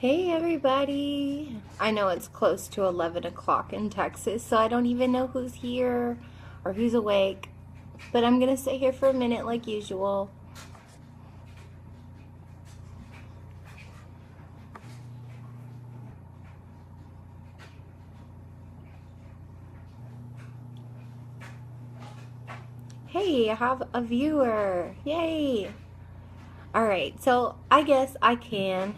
Hey everybody! I know it's close to 11 o'clock in Texas, so I don't even know who's here or who's awake, but I'm gonna sit here for a minute like usual. Hey, I have a viewer! Yay! Alright, so I guess I can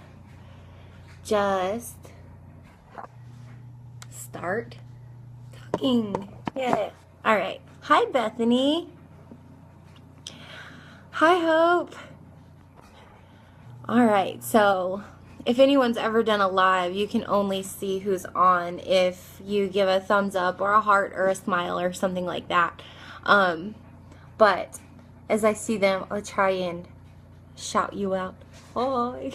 just start talking. Yeah. Alright. Hi, Bethany. Hi, Hope. Alright, so if anyone's ever done a live, you can only see who's on if you give a thumbs up or a heart or a smile or something like that. But as I see them, I'll try and shout you out. Hi.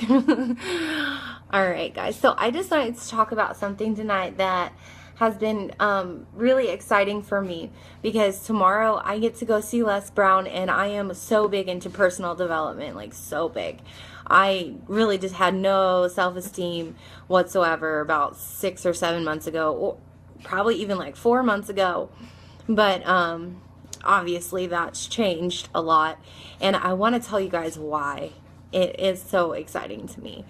Alright, guys, so I decided to talk about something tonight that has been really exciting for me because tomorrow I get to go see Les Brown, and I am so big into personal development, like so big. I really just had no self-esteem whatsoever about 6 or 7 months ago, or probably even like 4 months ago. But obviously that's changed a lot, and I want to tell you guys why it is so exciting to me.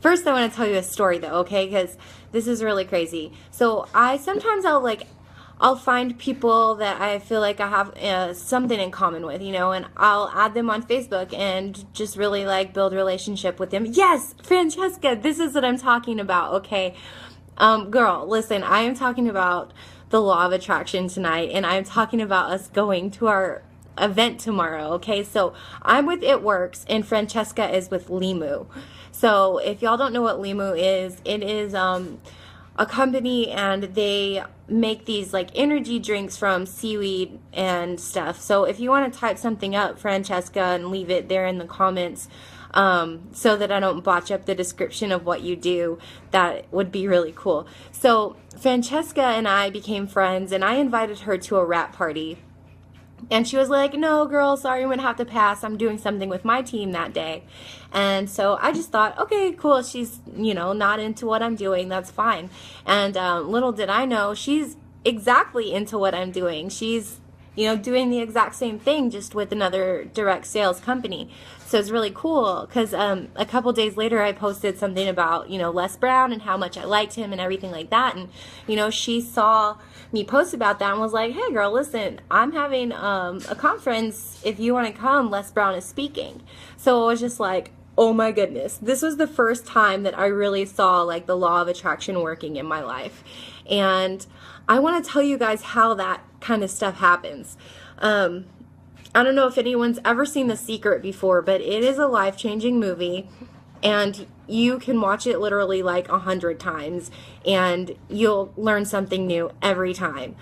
First I want to tell you a story though, okay? Because this is really crazy. So sometimes I'll find people that I feel like I have something in common with, you know, and I'll add them on Facebook and just really like build a relationship with them. Yes, Francesca, this is what I'm talking about, okay? Girl, listen, I am talking about the law of attraction tonight, and I'm talking about us going to our event tomorrow, okay? So I'm with It Works, and Francesca is with Limu. So if y'all don't know what Limu is, it is a company, and they make these like energy drinks from seaweed and stuff. So if you want to type something up, Francesca, and leave it there in the comments, so that I don't botch up the description of what you do, that would be really cool. So Francesca and I became friends, and I invited her to a wrap party. And she was like, no, girl, sorry, I'm going to have to pass. I'm doing something with my team that day. And so I just thought, okay, cool. She's, you know, not into what I'm doing. That's fine. And little did I know, she's exactly into what I'm doing. She's, you know, doing the exact same thing, just with another direct sales company. So it's really cool because a couple days later I posted something about, you know, Les Brown and how much I liked him and everything like that. And, you know, she saw me post about that and was like, hey girl, listen, I'm having a conference. If you want to come, Les Brown is speaking. So I was just like, oh my goodness, this was the first time that I really saw like the law of attraction working in my life. And I want to tell you guys how that kind of stuff happens. I don't know if anyone's ever seen The Secret before, but it is a life-changing movie, and you can watch it literally like 100 times, and you'll learn something new every time.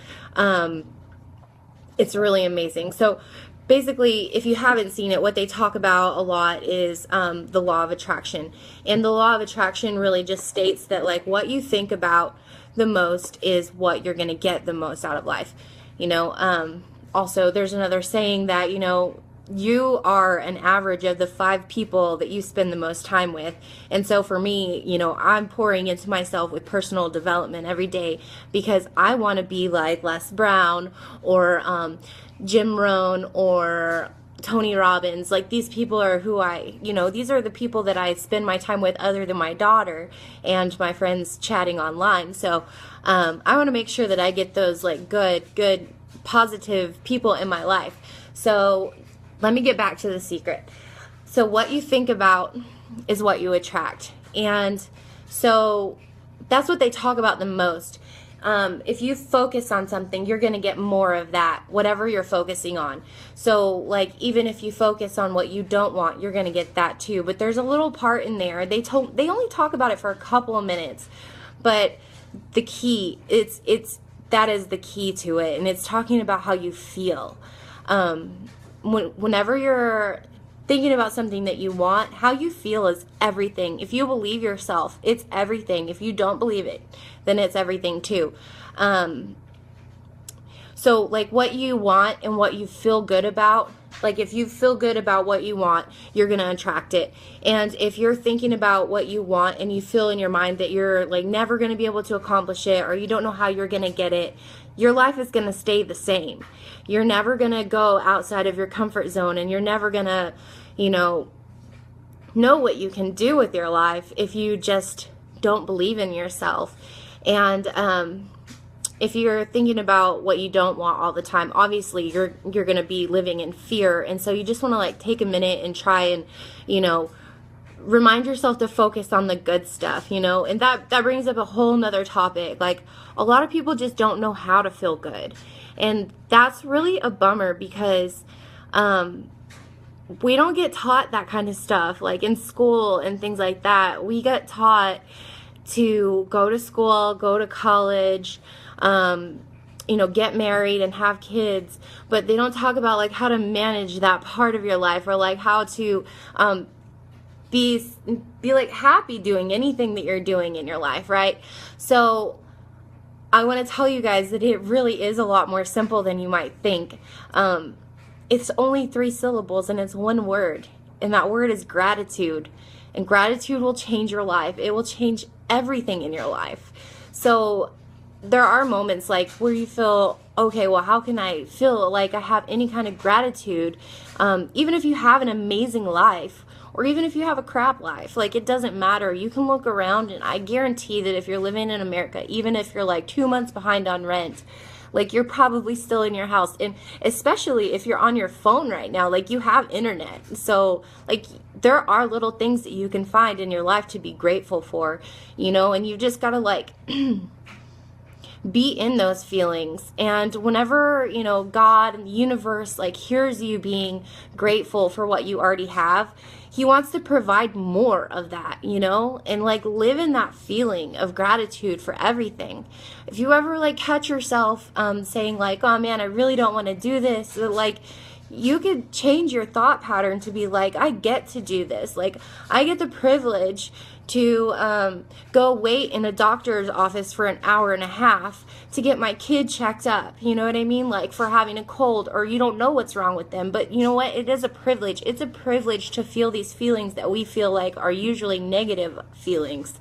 It's really amazing. So basically, if you haven't seen it, what they talk about a lot is the law of attraction. And the law of attraction really just states that like what you think about the most is what you're going to get the most out of life. You know, also there's another saying that, you know, you are an average of the 5 people that you spend the most time with. And so for me, you know, I'm pouring into myself with personal development every day because I want to be like Les Brown or Jim Rohn or Tony Robbins. Like, these people are who you know, these are the people that I spend my time with other than my daughter and my friends chatting online. So I want to make sure that I get those like good positive people in my life. So let me get back to The Secret. So what you think about is what you attract. And so that's what they talk about the most. If you focus on something, you're going to get more of that, whatever you're focusing on. So like, even if you focus on what you don't want, you're going to get that too. But there's a little part in there. They only talk about it for a couple of minutes, but the key, that is the key to it. And it's talking about how you feel. Whenever you're thinking about something that you want, how you feel is everything. If you believe yourself, it's everything. If you don't believe it, then it's everything too. So like what you want and what you feel good about Like, if you feel good about what you want, you're going to attract it. And if you're thinking about what you want and you feel in your mind that you're like never going to be able to accomplish it, or you don't know how you're going to get it, your life is going to stay the same. You're never going to go outside of your comfort zone, and you're never going to, know what you can do with your life if you just don't believe in yourself. And if you're thinking about what you don't want all the time, obviously you're going to be living in fear. And so you just want to like take a minute and try and, remind yourself to focus on the good stuff, and that brings up a whole nother topic. Like, a lot of people just don't know how to feel good. And that's really a bummer, because we don't get taught that kind of stuff, like in school and things like that. We get taught to go to school, go to college, get married and have kids, but they don't talk about like how to manage that part of your life, or like how to be like happy doing anything that you're doing in your life, right? So I want to tell you guys that it really is a lot more simple than you might think. It's only 3 syllables, and it's one word, and that word is gratitude. And gratitude will change your life. It will change everything in your life. So there are moments like where you feel, okay, well, how can I feel like I have any kind of gratitude? Even if you have an amazing life, or even if you have a crap life, like, it doesn't matter. You can look around, and I guarantee that if you're living in America, even if you're like 2 months behind on rent, like, you're probably still in your house. And especially if you're on your phone right now, like, you have internet. So like, there are little things that you can find in your life to be grateful for, and you just gotta like be in those feelings. And whenever, God and the universe like hears you being grateful for what you already have, he wants to provide more of that, and like live in that feeling of gratitude for everything. If you ever like catch yourself saying like, oh man, I really don't want to do this, like, you could change your thought pattern to be like, I get to do this. Like, I get the privilege to go wait in a doctor's office for an hour and a half to get my kid checked up. You know what I mean? Like, for having a cold, or you don't know what's wrong with them. But you know what? It is a privilege. It's a privilege to feel these feelings that we feel like are usually negative feelings.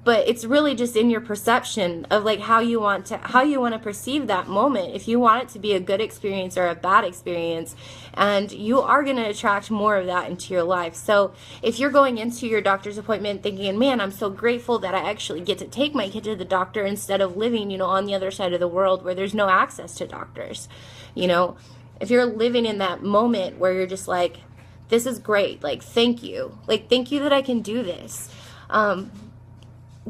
But it's really just in your perception of like how you want to perceive that moment. If you want it to be a good experience or a bad experience, and you are going to attract more of that into your life. So if you're going into your doctor's appointment thinking, man, I'm so grateful that I actually get to take my kid to the doctor instead of living, on the other side of the world where there's no access to doctors. If you're living in that moment where you're just like, this is great, like, thank you that I can do this.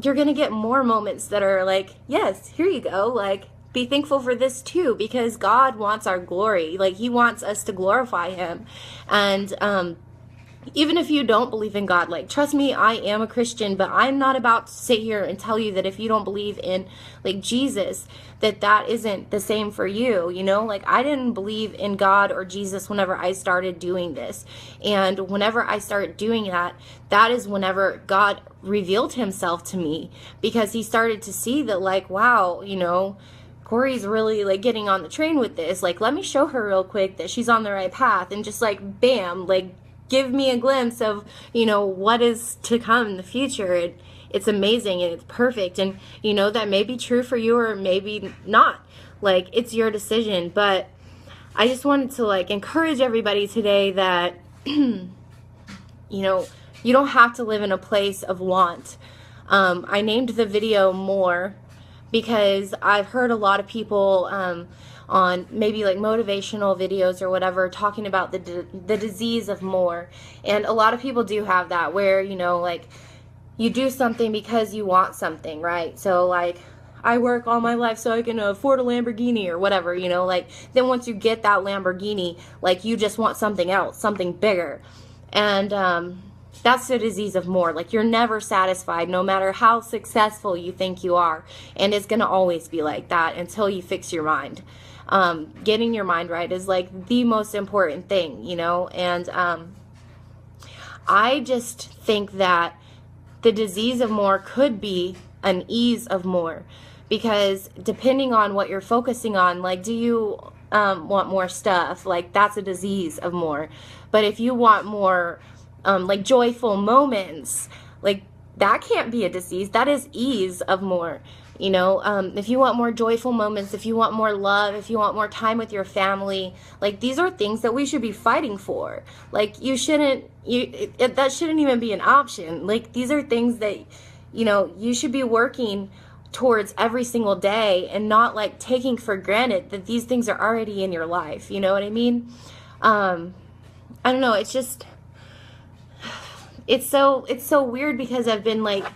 You're going to get more moments that are like, yes, here you go. Like, be thankful for this too, because God wants our glory. Like, he wants us to glorify him. And even if you don't believe in God, like, trust me, I am a Christian, but I'm not about to sit here and tell you that if you don't believe in like Jesus, that isn't the same for you. Like, I didn't believe in God or Jesus whenever I started doing this. And whenever I started doing that, that is whenever God revealed himself to me, because he started to see that like, wow, Corey's really like getting on the train with this. Like, let me show her real quick that she's on the right path, and just like, bam, like, give me a glimpse of, what is to come in the future. It's amazing, and it's perfect. And, that may be true for you, or maybe not. Like, it's your decision. But I just wanted to like encourage everybody today that, you don't have to live in a place of want. I named the video More because I've heard a lot of people on maybe like motivational videos or whatever talking about the disease of more. And a lot of people do have that, where, like, you do something because you want something, right? So like, I work all my life so I can afford a Lamborghini or whatever, like, then once you get that Lamborghini, like, you just want something else, something bigger. And that's the disease of more. Like, you're never satisfied, no matter how successful you think you are. And it's going to always be like that until you fix your mind. Getting your mind right is like the most important thing, and I just think that the disease of more could be an ease of more, because depending on what you're focusing on, like, do you want more stuff, like that's a disease of more. But if you want more like joyful moments, like that can't be a disease. That is ease of more. You know, if you want more joyful moments, if you want more love, if you want more time with your family, like these are things that we should be fighting for. Like you shouldn't, that shouldn't even be an option. Like these are things that, you know, you should be working towards every single day and not like taking for granted that these things are already in your life. You know what I mean? I don't know. It's just, it's so weird because I've been like,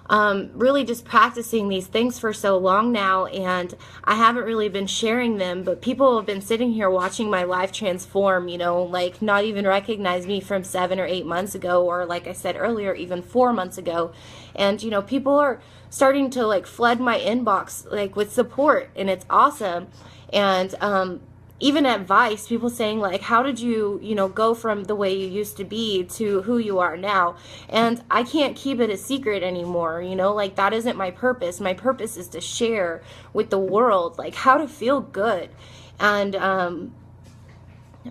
really just practicing these things for so long now, and I haven't really been sharing them, but people have been sitting here watching my life transform, you know, like not even recognize me from 7 or 8 months ago, or like I said earlier, even 4 months ago. And, you know, people are starting to like flood my inbox like with support, and it's awesome. And, even advice, people saying like, how did you, you know, go from the way you used to be to who you are now? And I can't keep it a secret anymore, you know, like that isn't my purpose. My purpose is to share with the world, like how to feel good and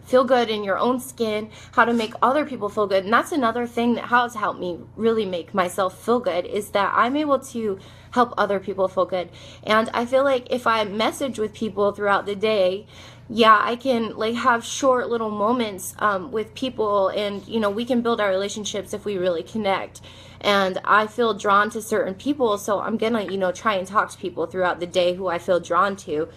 feel good in your own skin, how to make other people feel good. And that's another thing that has helped me really make myself feel good, is that I'm able to help other people feel good. And I feel like if I message with people throughout the day, yeah, I can like have short little moments with people, and you know, we can build our relationships if we really connect. And I feel drawn to certain people, so I'm gonna, you know, try and talk to people throughout the day who I feel drawn to.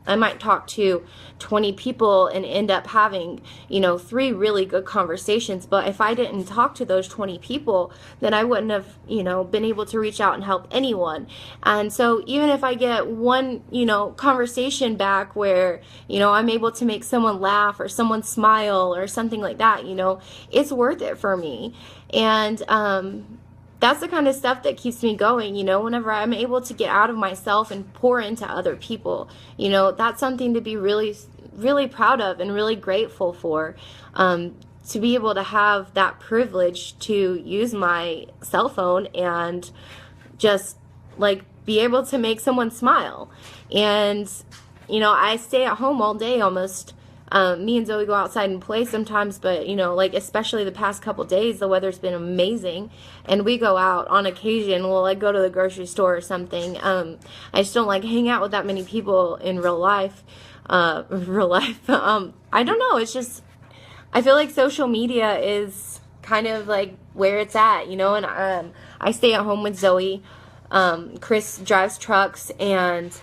I might talk to 20 people and end up having, you know, 3 really good conversations. But if I didn't talk to those 20 people, then I wouldn't have, you know, been able to reach out and help anyone. And so even if I get one, you know, conversation back where, you know, I'm able to make someone laugh or someone smile or something like that, you know, it's worth it for me. And, that's the kind of stuff that keeps me going, you know, whenever I'm able to get out of myself and pour into other people, you know, that's something to be really, really proud of and really grateful for, to be able to have that privilege to use my cell phone and just like be able to make someone smile. And, you know, I stay at home all day almost. Me and Zoe go outside and play sometimes, but, you know, like, especially the past couple days, the weather's been amazing, and we go out on occasion. We'll, like, go to the grocery store or something. I just don't, like, hang out with that many people in real life. I don't know, it's just, I feel like social media is kind of, like, where it's at, you know, and, I stay at home with Zoe. Chris drives trucks, and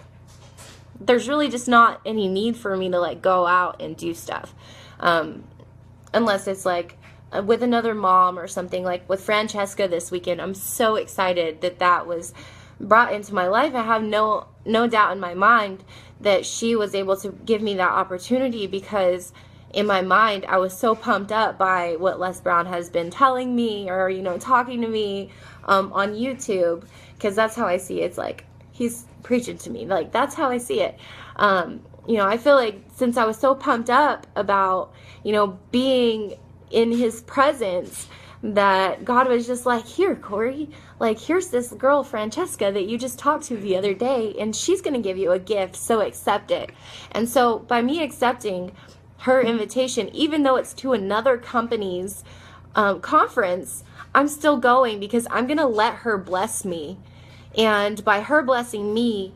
there's really just not any need for me to like go out and do stuff, unless it's like with another mom or something. Like with Francesca this weekend, I'm so excited that that was brought into my life. I have no doubt in my mind that she was able to give me that opportunity, because in my mind I was so pumped up by what Les Brown has been telling me, or, you know, talking to me on YouTube, because that's how I see it. It's like he's preaching to me, like that's how I see it. You know, I feel like since I was so pumped up about, you know, being in his presence, that God was just like, here, Corey, like here's this girl Francesca that you just talked to the other day, and she's gonna give you a gift, so accept it. And so by me accepting her invitation, even though it's to another company's conference, I'm still going, because I'm gonna let her bless me. And by her blessing me,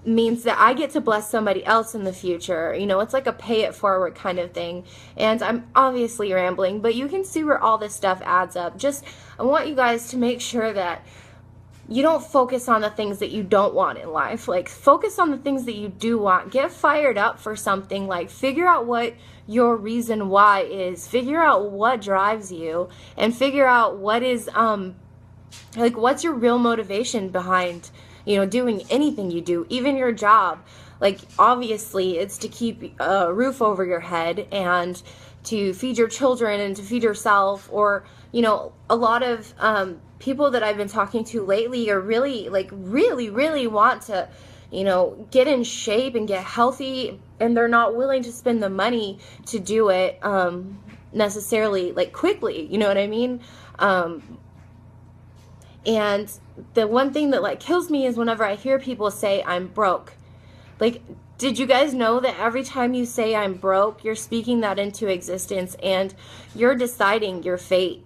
means that I get to bless somebody else in the future. You know, it's like a pay it forward kind of thing. And I'm obviously rambling, but you can see where all this stuff adds up. Just, I want you guys to make sure that you don't focus on the things that you don't want in life. Like, focus on the things that you do want. Get fired up for something. Like, figure out what your reason why is. Figure out what drives you, and figure out what is, like, what's your real motivation behind, you know, doing anything you do, even your job. Like, obviously, it's to keep a roof over your head and to feed your children and to feed yourself. Or, you know, a lot of people that I've been talking to lately are really, like, really want to, you know, get in shape and get healthy, and they're not willing to spend the money to do it necessarily, like, quickly. You know what I mean? And the one thing that like kills me is whenever I hear people say I'm broke. Like, did you guys know that every time you say I'm broke, you're speaking that into existence and you're deciding your fate?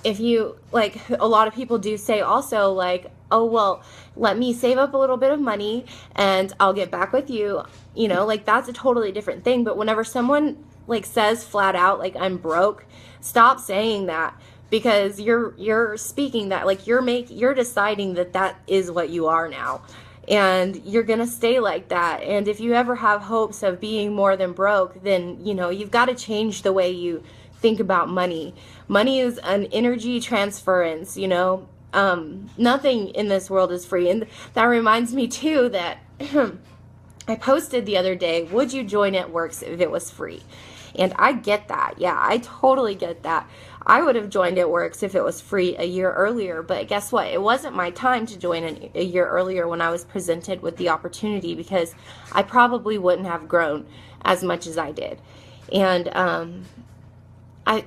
If you, like, a lot of people do say also, like, oh, well, let me save up a little bit of money and I'll get back with you. You know, like, that's a totally different thing. But whenever someone, like, says flat out, like, I'm broke, stop saying that, because you're speaking that, like, you're deciding that that is what you are now. And you're going to stay like that. And if you ever have hopes of being more than broke, then, you know, you've got to change the way you think about money. Money is an energy transference, you know. Nothing in this world is free. And that reminds me too that I posted the other day, would you join It Works if it was free? And I get that. Yeah, I totally get that. I would have joined It Works if it was free a year earlier, but guess what? It wasn't my time to join a year earlier when I was presented with the opportunity, because I probably wouldn't have grown as much as I did. And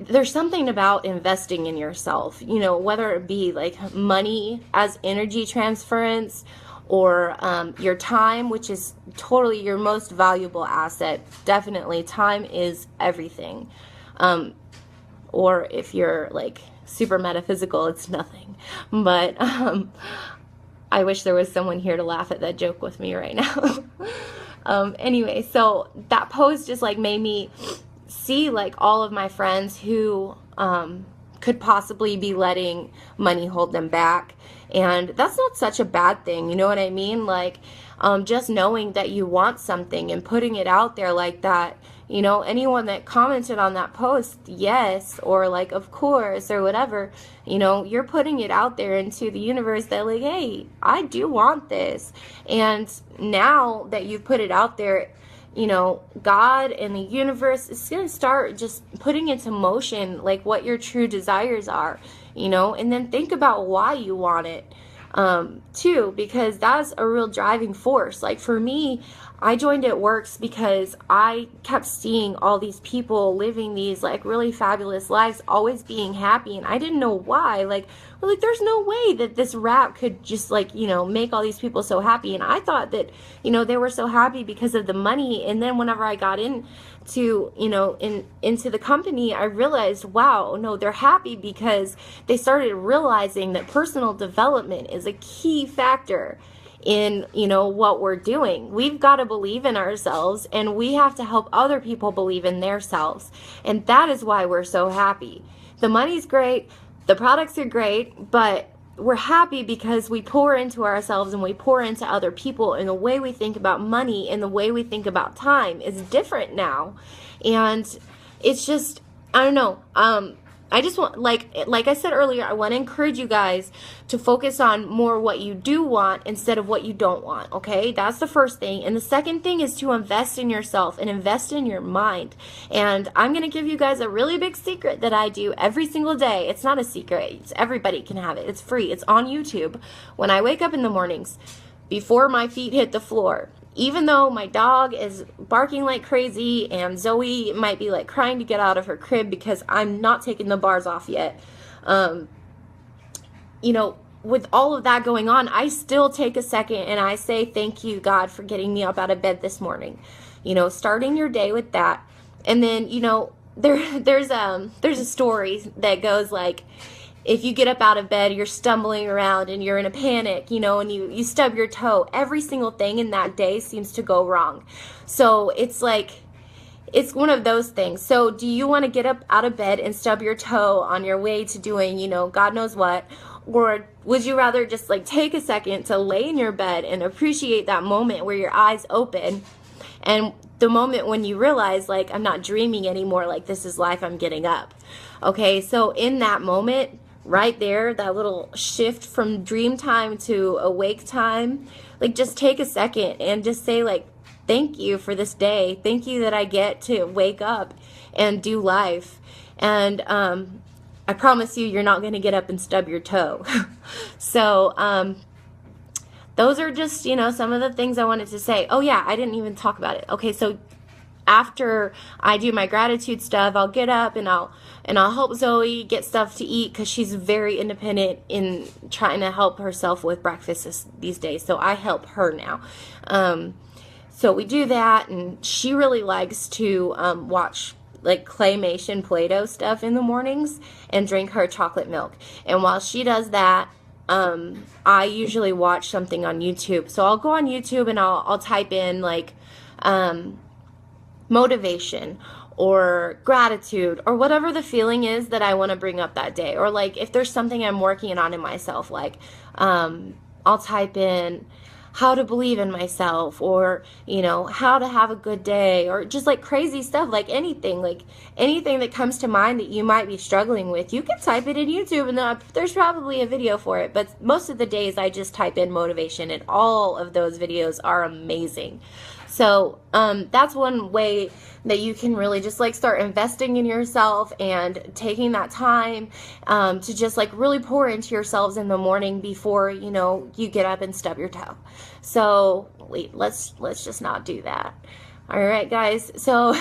there's something about investing in yourself, you know, whether it be like money as energy transference, or your time, which is totally your most valuable asset. Definitely, time is everything. Or if you're like super metaphysical, it's nothing. But I wish there was someone here to laugh at that joke with me right now. Anyway, so that post just like made me see like all of my friends who could possibly be letting money hold them back. And that's not such a bad thing, you know what I mean? Like, just knowing that you want something and putting it out there like that. You know, anyone that commented on that post, yes, or like, of course, or whatever, you know, you're putting it out there into the universe that like, hey, I do want this. And now that you've put it out there, you know, God and the universe is going to start just putting into motion like what your true desires are, you know, and then think about why you want it too, because that's a real driving force. Like for me, I joined It Works because I kept seeing all these people living these like really fabulous lives, always being happy, and I didn't know why. Like there's no way that this rap could just like, you know, make all these people so happy. And I thought that, you know, they were so happy because of the money. And then whenever I got into, you know, into the company, I realized, wow, no, they're happy because they started realizing that personal development is a key factor in, you know, what we're doing. We've got to believe in ourselves, and we have to help other people believe in themselves. And that is why we're so happy. The money's great, the products are great, but we're happy because we pour into ourselves and we pour into other people, and the way we think about money and the way we think about time is different now. And it's just, I don't know, I just want, like I said earlier, I want to encourage you guys to focus on more what you do want instead of what you don't want, okay? That's the first thing. And the second thing is to invest in yourself and invest in your mind. And I'm going to give you guys a really big secret that I do every single day. It's not a secret. Everybody can have it. It's free. It's on YouTube. When I wake up in the mornings, before my feet hit the floor, even though my dog is barking like crazy and Zoe might be like crying to get out of her crib because I'm not taking the bars off yet, you know, with all of that going on, I still take a second and I say, thank you, God, for getting me up out of bed this morning. You know, starting your day with that. And then, you know, there's a story that goes like, if you get up out of bed, you're stumbling around and you're in a panic, you know, and you stub your toe, every single thing in that day seems to go wrong. So it's like, it's one of those things. So do you want to get up out of bed and stub your toe on your way to doing, you know, God knows what? Or would you rather just like take a second to lay in your bed and appreciate that moment where your eyes open, and the moment when you realize, like, I'm not dreaming anymore, like this is life, I'm getting up. Okay, so in that moment, right there, that little shift from dream time to awake time, like just take a second and just say like, thank you for this day. Thank you that I get to wake up and do life. And I promise you, you're not going to get up and stub your toe. So those are just, you know, some of the things I wanted to say. Oh yeah, I didn't even talk about it. Okay, so after I do my gratitude stuff, I'll get up and I'll help Zoe get stuff to eat because she's very independent in trying to help herself with breakfast these days. So I help her now. So we do that, and she really likes to watch like claymation Play-Doh stuff in the mornings and drink her chocolate milk. And while she does that, I usually watch something on YouTube. So I'll go on YouTube and I'll type in like motivation or gratitude or whatever the feeling is that I want to bring up that day. Or like if there's something I'm working on in myself, like I'll type in how to believe in myself, or how to have a good day, or just like crazy stuff, like anything that comes to mind that you might be struggling with. You can type it in YouTube and there's probably a video for it, but most of the days I just type in motivation, and all of those videos are amazing. So that's one way that you can really just like start investing in yourself and taking that time to just like really pour into yourselves in the morning before you get up and stub your toe. So wait, let's just not do that. All right, guys. So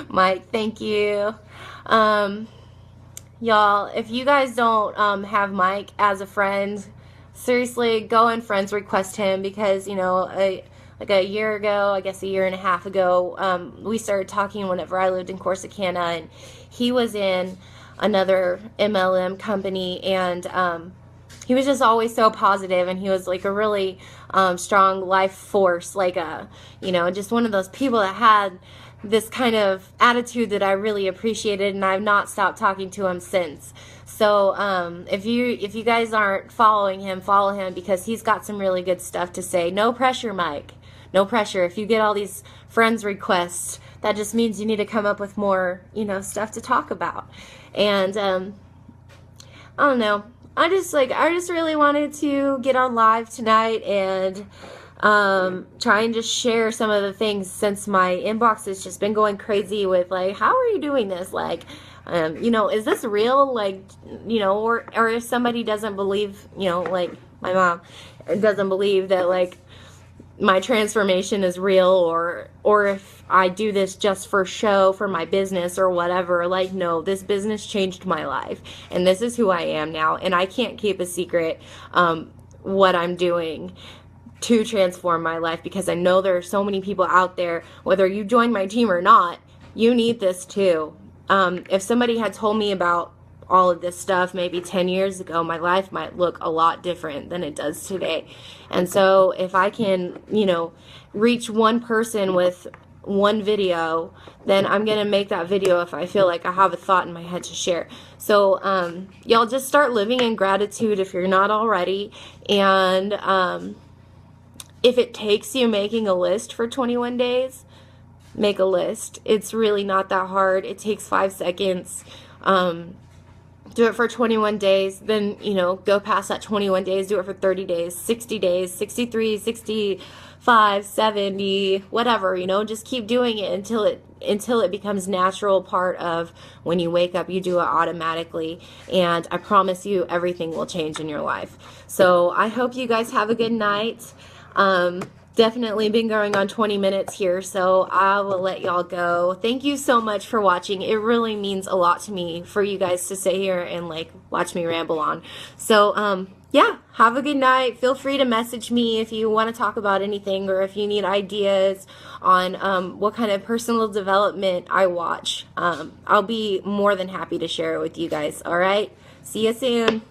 Mike, thank you. Y'all, if you guys don't have Mike as a friend, seriously, go and friends request him, because like a year ago, I guess a year and a half ago, we started talking whenever I lived in Corsicana, and he was in another MLM company, and he was just always so positive, and he was like a really strong life force, like just one of those people that had this kind of attitude that I really appreciated, and I've not stopped talking to him since. So if you guys aren't following him, follow him, because he's got some really good stuff to say. No pressure, Mike. No pressure. If you get all these friends requests, that just means you need to come up with more, stuff to talk about. And I don't know. I just really wanted to get on live tonight and try and just share some of the things, since my inbox has just been going crazy with like, how are you doing this? Like, is this real? Like, or if somebody doesn't believe, like my mom doesn't believe that like my transformation is real, or if I do this just for show, for my business or whatever. Like, no, this business changed my life, and this is who I am now, and I can't keep a secret what I'm doing to transform my life, because I know there are so many people out there, whether you join my team or not, you need this too. If somebody had told me about all of this stuff maybe 10 years ago, my life might look a lot different than it does today. And so if I can, reach one person with one video, then I'm going to make that video if I feel like I have a thought in my head to share. So y'all just start living in gratitude if you're not already. And if it takes you making a list for 21 days, make a list. It's really not that hard. It takes 5 seconds. Do it for 21 days, then, go past that 21 days, do it for 30 days, 60 days, 63, 65, 70, whatever, just keep doing it until it becomes natural part of when you wake up. You do it automatically, and I promise you everything will change in your life. So I hope you guys have a good night. Definitely been going on 20 minutes here, so I will let y'all go. Thank you so much for watching. It really means a lot to me for you guys to sit here and like watch me ramble on. So yeah, have a good night. Feel free to message me if you want to talk about anything, or if you need ideas on what kind of personal development I watch. I'll be more than happy to share it with you guys. All right, see you soon.